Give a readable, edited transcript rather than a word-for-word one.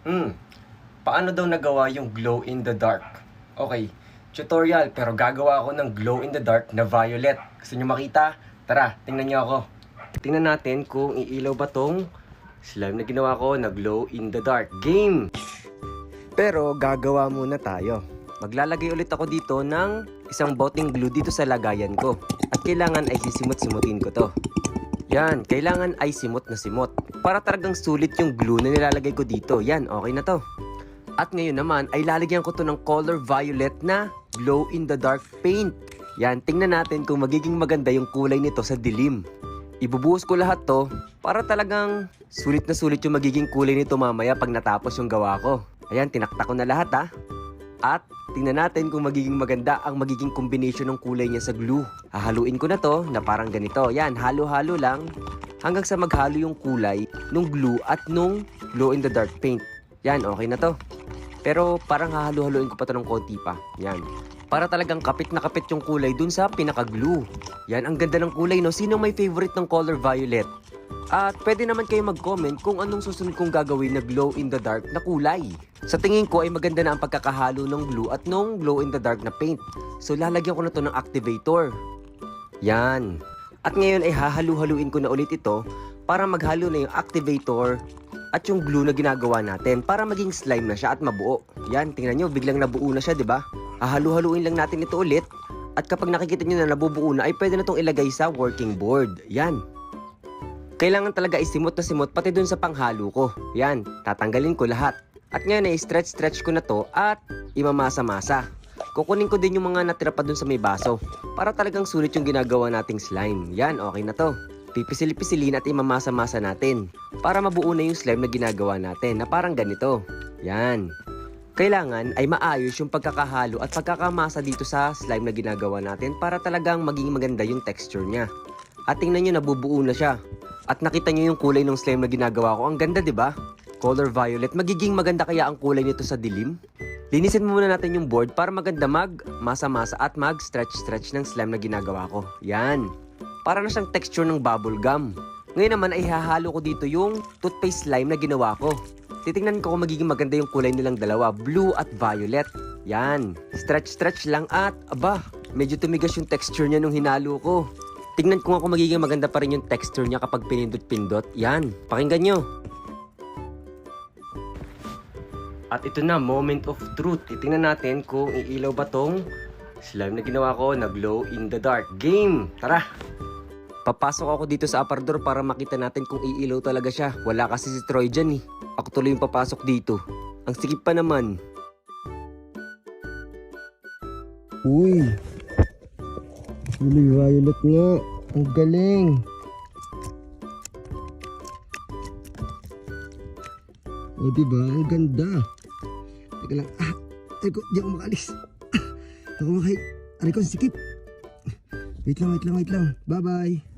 Hmm, paano daw nagawa yung glow in the dark? Okay, tutorial pero gagawa ako ng glow in the dark na violet. Gusto nyo makita? Tara, tingnan nyo ako. Tingnan natin kung iilaw ba tong slime na ginawa ko na glow in the dark. Game! Pero gagawa muna tayo. Maglalagay ulit ako dito ng isang boteng glue dito sa lagayan ko. At kailangan ay sisimot-simutin ko to. Yan, kailangan ay simot na simot. Para talagang sulit yung glue na nilalagay ko dito. Yan, okay na to. At ngayon naman ay lalagyan ko to ng color violet na glow in the dark paint. Yan, tingnan natin kung magiging maganda yung kulay nito sa dilim. Ibubuhos ko lahat to para talagang sulit na sulit yung magiging kulay nito mamaya pag natapos yung gawa ko. Ayan, tinaktak ko na lahat ha. At tingnan natin kung magiging maganda ang magiging combination ng kulay niya sa glue. Hahaluin ko na to na parang ganito. Yan, halo-halo lang hanggang sa maghalo yung kulay nung glue at nung glow in the dark paint. Yan, okay na to. Pero parang hahalo-haluin ko pa to ng konti pa. Yan. Para talagang kapit na kapit yung kulay dun sa pinaka-glue. Yan, ang ganda ng kulay, no? Sino may favorite ng color violet? At pwede naman kayo mag-comment kung anong susunod kong gagawin na glow in the dark na kulay. Sa tingin ko ay maganda na ang pagkakahalo ng glue at nung glow in the dark na paint. So lalagyan ko na to ng activator. Yan. At ngayon ay hahalu-haluin ko na ulit ito para maghalo na yung activator at yung glue na ginagawa natin para maging slime na siya at mabuo. Yan, tingnan nyo, biglang nabuo na siya, di ba? Hahalu-haluin lang natin ito ulit at kapag nakikita nyo na nabubuo na ay pwede na itong ilagay sa working board. Yan. Kailangan talaga isimot na simot pati dun sa panghalo ko. Yan, tatanggalin ko lahat. At ngayon ay stretch ko na to at imamasa-masa. Kukunin ko din yung mga natira pa dun sa may baso para talagang sulit yung ginagawa nating slime. Yan, okay na to. Pipisil-pisilin at imamasa-masa natin para mabuo na yung slime na ginagawa natin na parang ganito. Yan. Kailangan ay maayos yung pagkakahalo at pagkakamasa dito sa slime na ginagawa natin para talagang maging maganda yung texture niya. At tingnan nyo, nabubuo na siya. At nakita nyo yung kulay ng slime na ginagawa ko. Ang ganda, di ba? Color violet. Magiging maganda kaya ang kulay nito sa dilim? Linisin muna natin yung board para maganda mag-masa-masa at mag-stretch-stretch ng slime na ginagawa ko. Yan. Para na siyang texture ng bubble gum. Ngayon naman ay hahalo ko dito yung toothpaste slime na ginawa ko. Titingnan ko kung magiging maganda yung kulay nilang dalawa, blue at violet. Yan. Stretch-stretch lang at, aba, medyo tumigas yung texture niya nung hinalo ko. Tingnan ko nga kung magiging maganda pa rin yung texture niya kapag pinindot-pindot. Yan, pakinggan nyo. At ito na, moment of truth. Titingnan natin kung iilaw ba tong slime na ginawa ko na glow in the dark. Game! Tara! Papasok ako dito sa aparador para makita natin kung iilaw talaga siya. Wala kasi si Troy dyan eh. Ako tuloy yung papasok dito. Ang sikip pa naman. Uy! Kulay violet nga. Ang galing. O diba? Ang ganda. Teka lang. Ay ko, di ako makalis. Ako makahit. Aray ko, sikip. Wait lang. Bye-bye.